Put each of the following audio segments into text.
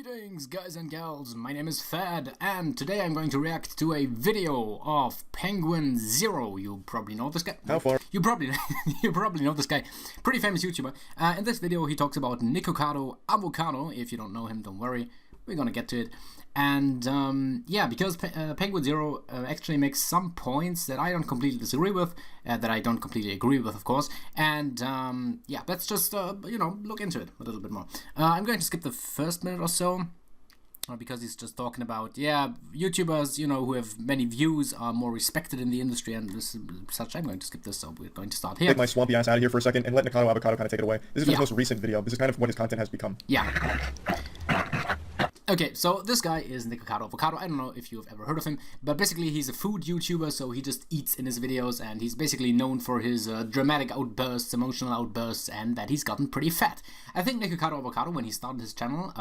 Greetings, guys and gals, my name is Thad, and today I'm going to react to a video of penguinz0. You probably know this guy. How far? You probably know this guy. Pretty famous YouTuber. In this video he talks about Nikocado Avocado. If you don't know him, don't worry, we're gonna get to it. And yeah, because penguinz0 actually makes some points that I don't completely disagree with, that I don't completely agree with, of course. And yeah, let's just look into it a little bit more. I'm going to skip the first minute or so, because he's just talking about, yeah, YouTubers, who have many views are more respected in the industry and this such. I'm going to skip this, so we're going to start here. Take my swampy ass out of here for a second and let Nikocado Avocado kind of take it away. This is his most recent video. This is kind of what his content has become. Yeah. Okay, so this guy is Nikocado Avocado. I don't know if you've ever heard of him, but basically he's a food YouTuber, so he just eats in his videos, and he's basically known for his dramatic outbursts, emotional outbursts, and that he's gotten pretty fat. I think Nikocado Avocado, when he started his channel,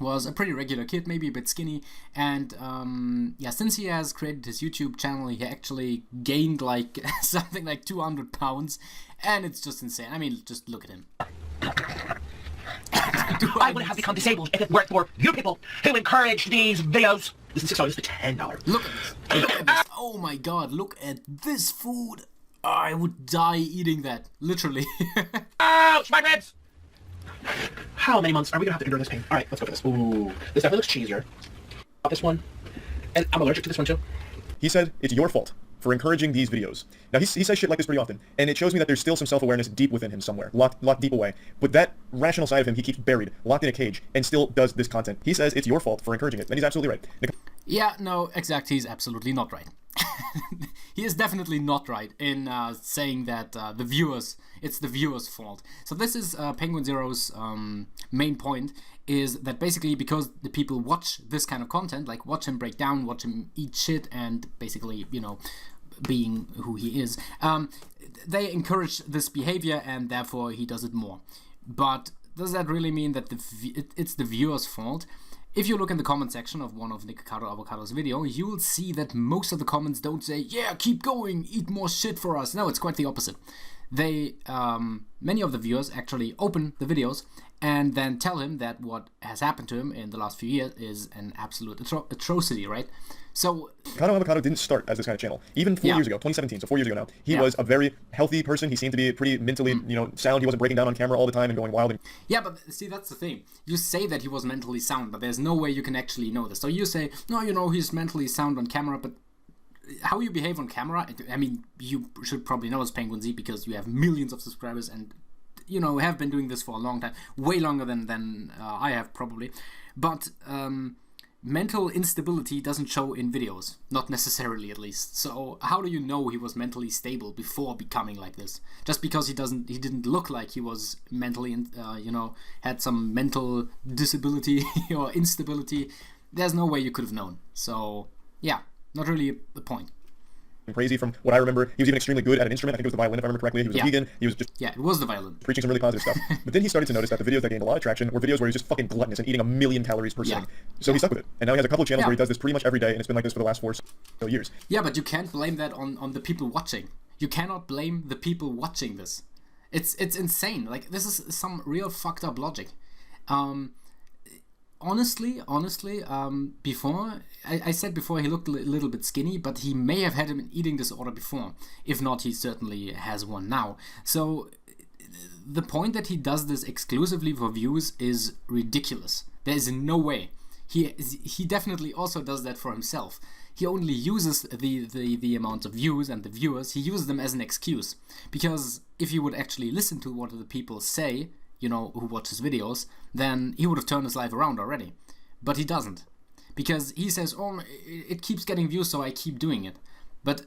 was a pretty regular kid, maybe a bit skinny, and yeah, since he has created his YouTube channel, he actually gained like something like 200 pounds, and it's just insane. I mean, just look at him. I would have become disabled if it weren't for you people who encourage these videos. This is $6 for $10. Look at this. Look at this. Oh my god, look at this food. I would die eating that. Literally. Ouch, my ribs! How many months are we gonna have to endure this pain? Alright, let's go for this. Ooh, this definitely looks cheesier. This one. And I'm allergic to this one too. He said, it's your fault for encouraging these videos. Now, he says shit like this pretty often, and it shows me that there's still some self-awareness deep within him somewhere, locked deep away. But that rational side of him, he keeps buried, locked in a cage, and still does this content. He says it's your fault for encouraging it, and he's absolutely right. Yeah, no, exactly, he's absolutely not right. He is definitely not right in saying that it's the viewers' fault. So this is penguinz0's main point, is that basically because the people watch this kind of content, like watch him break down, watch him eat shit, and basically, being who he is, they encourage this behavior, and therefore he does it more. But does that really mean that it's the viewer's fault? If you look in the comment section of one of Nikocado Avocado's video, you will see that most of the comments don't say, yeah, keep going, eat more shit for us. No, it's quite the opposite. They, many of the viewers actually open the videos and then tell him that what has happened to him in the last few years is an absolute atrocity, right? So Nikocado Avocado didn't start as this kind of channel. Even 4 years ago, 2017, so 4 years ago now, he was a very healthy person. He seemed to be pretty mentally, sound. He wasn't breaking down on camera all the time and going wild. Yeah, but see, that's the thing. You say that he was mentally sound, but there's no way you can actually know this. So you say, no, he's mentally sound on camera, but how you behave on camera, I mean, you should probably know as penguinz because you have millions of subscribers and, have been doing this for a long time, way longer than I have probably. But mental instability doesn't show in videos, not necessarily at least. So how do you know he was mentally stable before becoming like this? Just because he didn't look like he was mentally, had some mental disability or instability, there's no way you could have known. So yeah, not really the point. Crazy from what I remember. He was even extremely good at an instrument. I think it was the violin, if I remember correctly. He was a vegan. He was just... Yeah, it was the violin. Preaching some really positive stuff. But then he started to notice that the videos that gained a lot of traction were videos where he was just fucking gluttonous and eating 1,000,000 calories per sitting. So he stuck with it. And now he has a couple of channels where he does this pretty much every day, and it's been like this for the last 4 years. Yeah, but you can't blame that on the people watching. You cannot blame the people watching this. It's insane. Like, this is some real fucked up logic. Honestly, before, I said before he looked a little bit skinny, but he may have had an eating disorder before. If not, he certainly has one now. So the point that he does this exclusively for views is ridiculous. There is no way. He definitely also does that for himself. He only uses the amount of views and the viewers, he uses them as an excuse. Because if you would actually listen to what the people say, who watch his videos, then he would have turned his life around already. But he doesn't. Because he says, oh, it keeps getting views, so I keep doing it. But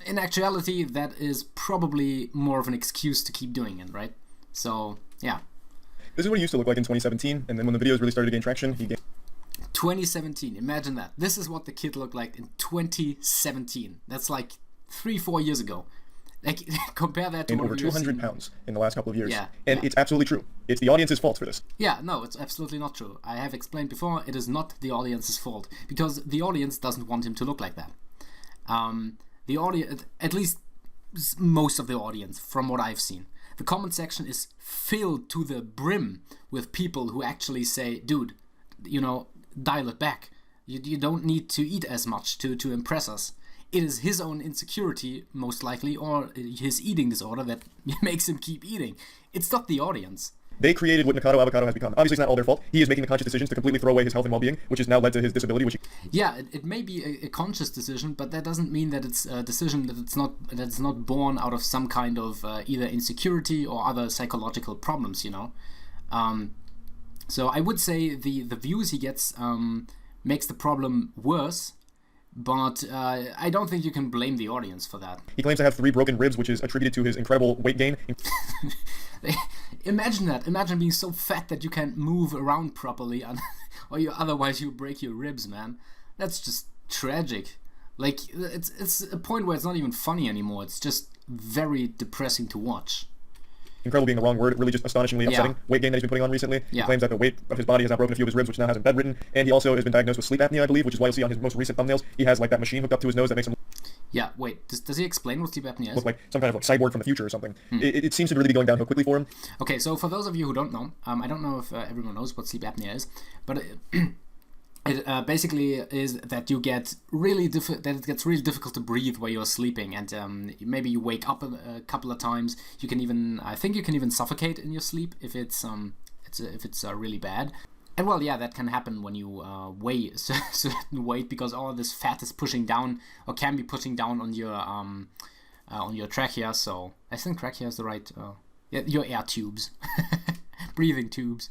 in actuality, that is probably more of an excuse to keep doing it, right? So, yeah. This is what he used to look like in 2017, and then when the videos really started to gain traction, he gained... 2017, imagine that. This is what the kid looked like in 2017. That's like 3-4 years ago. Like, compare that to over 200 pounds in the last couple of years. And it's absolutely true. It's the audience's fault for this. Yeah, no, it's absolutely not true. I have explained before, it is not the audience's fault. Because the audience doesn't want him to look like that. The audience, at least most of the audience, from what I've seen, the comment section is filled to the brim with people who actually say, dude, dial it back. You don't need to eat as much to impress us. It is his own insecurity, most likely, or his eating disorder that makes him keep eating. It's not the audience. They created what Nikocado Avocado has become. Obviously, it's not all their fault. He is making the conscious decisions to completely throw away his health and well-being, which has now led to his disability. Yeah, it may be a conscious decision, but that doesn't mean that it's a decision that it's not born out of some kind of either insecurity or other psychological problems. So I would say the views he gets makes the problem worse. But I don't think you can blame the audience for that. He claims to have 3 broken ribs, which is attributed to his incredible weight gain. Imagine that. Imagine being so fat that you can't move around properly, or otherwise you break your ribs, man. That's just tragic. Like, it's a point where it's not even funny anymore. It's just very depressing to watch. Incredible being the wrong word, really just astonishingly upsetting weight gain that he's been putting on recently. He claims that the weight of his body has now broken a few of his ribs, which now has him bedridden, and he also has been diagnosed with sleep apnea, I believe, which is why you'll see on his most recent thumbnails, he has like that machine hooked up to his nose that makes him Yeah, wait, does he explain what sleep apnea is? look like some kind of like cyborg from the future or something. It seems to really be going downhill quickly for him. Okay, so for those of you who don't know, I don't know if everyone knows what sleep apnea is, but it basically is that you get it gets really difficult to breathe while you're sleeping, and maybe you wake up a couple of times. I think you can even suffocate in your sleep if it's really bad. And well, yeah, that can happen when you weigh a certain weight, because all this fat is pushing down, or can be pushing down on your trachea. So I think trachea is the right your air tubes, breathing tubes.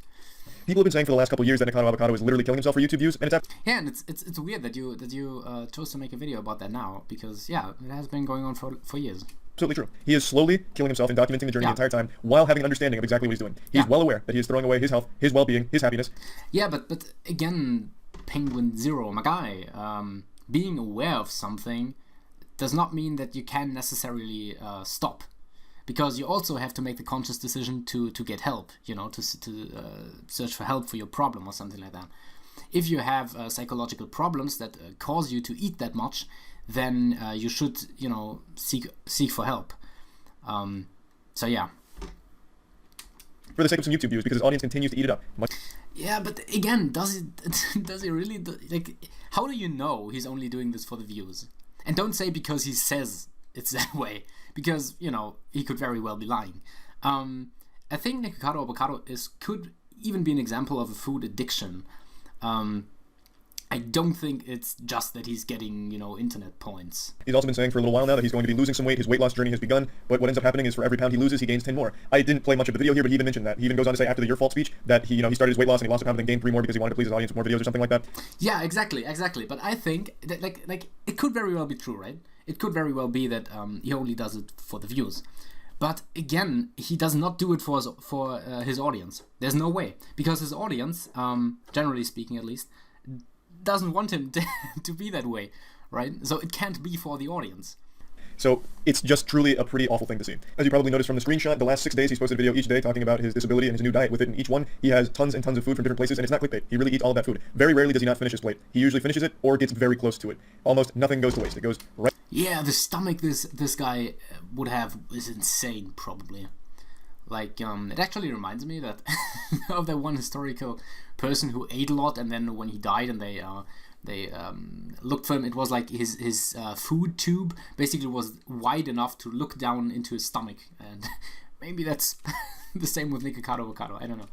People have been saying for the last couple of years that Nikocado Avocado is literally killing himself for YouTube views, and and it's weird that you chose to make a video about that now, because yeah, it has been going on for years. Absolutely true. He is slowly killing himself and documenting the journey the entire time while having an understanding of exactly what he's doing. He's well aware that he is throwing away his health, his well-being, his happiness. Yeah, but again, penguinz0, my guy, being aware of something does not mean that you can necessarily stop. Because you also have to make the conscious decision to get help, to search for help for your problem or something like that. If you have psychological problems that cause you to eat that much, then you should, seek for help. So yeah. For the sake of some YouTube views, because his audience continues to eat it up. Yeah, but again, does he really how do you know he's only doing this for the views? And don't say because he says it's that way, because he could very well be lying. I think Nikocado Avocado could even be an example of a food addiction. I don't think it's just that he's getting internet points. He's also been saying for a little while now that he's going to be losing some weight. His weight loss journey has begun, but what ends up happening is for every pound he loses, he gains 10 more. I didn't play much of the video here, but he even mentioned that. He even goes on to say after the Your Fault speech that he started his weight loss and he lost a pound and then gained 3 more because he wanted to please his audience with more videos or something like that. Yeah, exactly. But I think that like it could very well be true, right? It could very well be that he only does it for the views. But again, he does not do it for his audience. There's no way, because his audience, generally speaking at least, doesn't want him to be that way, right? So it can't be for the audience. So it's just truly a pretty awful thing to see. As you probably noticed from the screenshot, the last 6 days he's posted a video each day talking about his disability and his new diet. Within each one, he has tons and tons of food from different places, and it's not clickbait. He really eats all of that food. Very rarely does he not finish his plate. He usually finishes it or gets very close to it. Almost nothing goes to waste. It goes right... Yeah, the stomach this guy would have is insane, probably. Like, it actually reminds me that of that one historical person who ate a lot, and then when he died and they looked for him, it was like his food tube basically was wide enough to look down into his stomach, and maybe that's the same with Nikocado Avocado. I don't know.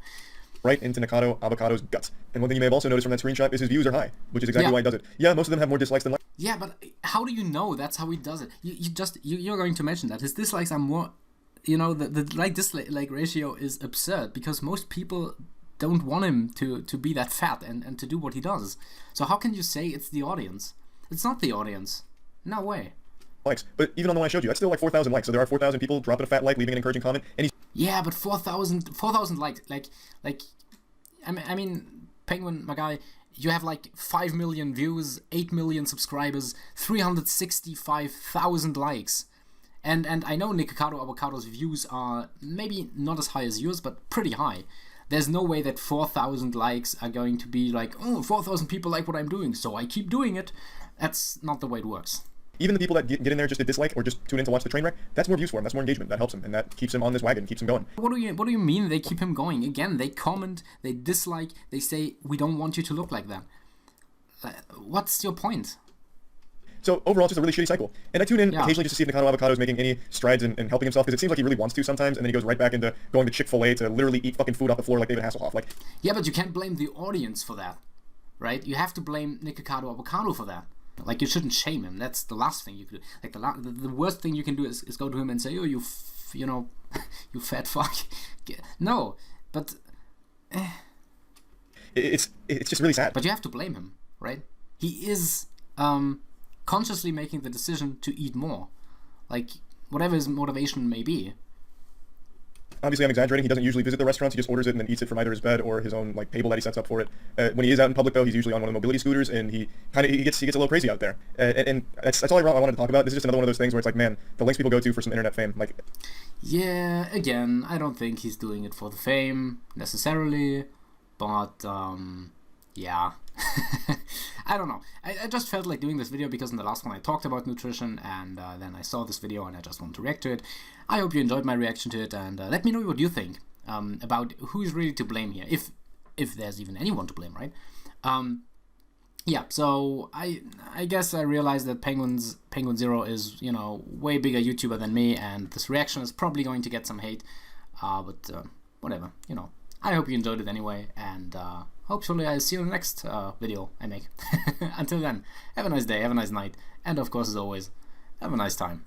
Right into Nikocado Avocado's guts. And one thing you may have also noticed from that screenshot is his views are high, which is exactly why he does it. Yeah, most of them have more dislikes than likes. Yeah, but how do you know that's how he does it? You're going to mention that his dislikes are more. The like-dislike ratio is absurd, because most people don't want him to be that fat and to do what he does. So how can you say it's the audience? It's not the audience. No way. Likes. But even on the one I showed you, that's still like 4,000 likes. So there are 4,000 people dropping a fat like, leaving an encouraging comment, and he's... Yeah, but 4,000 likes. I mean, Penguin, my guy, you have like 5 million views, 8 million subscribers, 365,000 likes. And I know Nikocado Avocado's views are maybe not as high as yours, but pretty high. There's no way that 4,000 likes are going to be like, oh, 4,000 people like what I'm doing, so I keep doing it. That's not the way it works. Even the people that get in there just to dislike or just tune in to watch the train wreck, that's more views for him, that's more engagement, that helps him, and that keeps him on this wagon, keeps him going. What do you mean they keep him going? Again, they comment, they dislike, they say, we don't want you to look like that. What's your point? So overall, it's just a really shitty cycle. And I tune in occasionally just to see if Nikado Avocado is making any strides in helping himself, because it seems like he really wants to sometimes, and then he goes right back into going to Chick-fil-A to literally eat fucking food off the floor like David Hasselhoff. Like, yeah, but you can't blame the audience for that, right? You have to blame Nikado Avocado for that. Like, you shouldn't shame him. That's the last thing you could do. Like, the worst thing you can do is go to him and say, oh, you fat fuck. No, but... It's just really sad. But you have to blame him, right? He is consciously making the decision to eat more. Like, whatever his motivation may be. Obviously, I'm exaggerating. He doesn't usually visit the restaurants. He just orders it and then eats it from either his bed or his own like table that he sets up for it. When he is out in public, though, he's usually on one of the mobility scooters, and he gets a little crazy out there. And that's all I wanted to talk about. This is just another one of those things where it's like, man, the lengths people go to for some internet fame. Like, yeah, again, I don't think he's doing it for the fame necessarily, but yeah. I don't know. I just felt like doing this video because in the last one I talked about nutrition, and then I saw this video and I just wanted to react to it. I hope you enjoyed my reaction to it, and let me know what you think about who is really to blame here, if there's even anyone to blame, right? Yeah, so I guess I realized that penguinz0 is, you know, way bigger YouTuber than me, and this reaction is probably going to get some hate, but whatever, you know. I hope you enjoyed it anyway, and hopefully I'll see you in the next video I make. Until then, have a nice day, have a nice night, and of course, as always, have a nice time.